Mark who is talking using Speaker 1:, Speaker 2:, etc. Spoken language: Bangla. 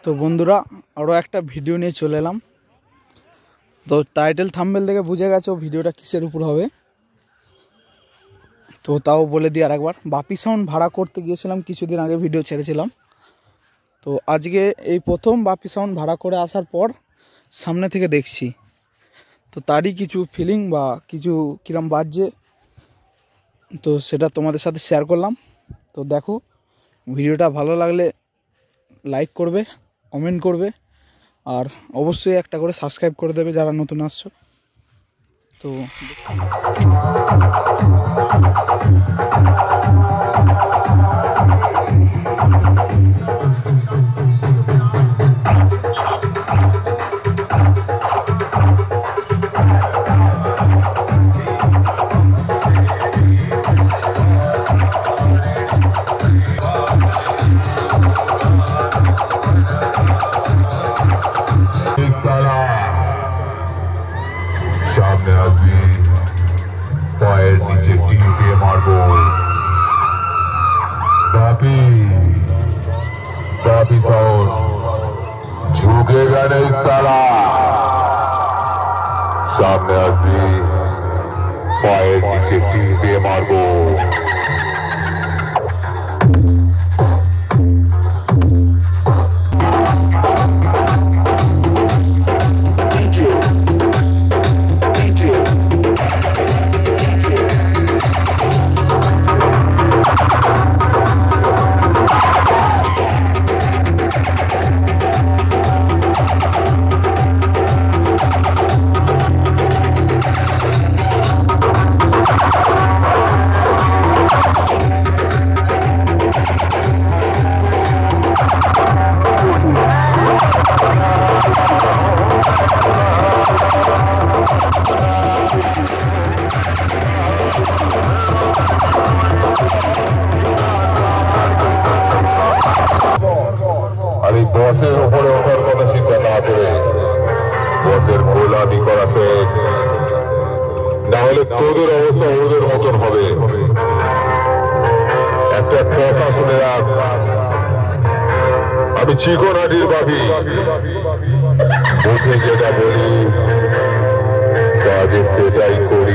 Speaker 1: তো বন্ধুরা আরও একটা ভিডিও নিয়ে চলে এলাম। তো টাইটেল থাম্বনেল দেখে বুঝে গেছো ভিডিওটা কিসের উপর হবে। তো তাও বলে দিই আরেকবার, বাপি সাউন্ড ভাড়া করতে গিয়েছিলাম, কিছুদিন আগে ভিডিও ছেড়েছিলাম। তো আজকে এই প্রথম বাপি সাউন্ড ভাড়া করে আসার পর সামনে থেকে দেখছি, তো তারই কিছু ফিলিং বা কিছু কিরম বাজছে, তো সেটা তোমাদের সাথে শেয়ার করলাম। তো দেখো, ভিডিওটা ভালো লাগলে লাইক করবে, কমেন্ট করবে, আর অবশ্যই একটা করে সাবস্ক্রাইব করে দেবে যারা নতুন আসছো। তো
Speaker 2: সামনে আসবি, পায়ের নিচে টিপে মারবো। বাপি বাপি সাউন্ড ঝুঁকেগা নেই সালা। সামনে আসবি, পায়ের নিচে টিপে মারবো। আর এই বসের উপরে ওঠার কথা চিন্তা না করে বসের গোলামি করা শেখ, না হলে তোদের অবস্থা ওদের মতন হবে। একটা কথা শুনে রাখ, আমি চিকনহাটির বাপি, মুখে যেটা বলি কাজে সেটাই করি।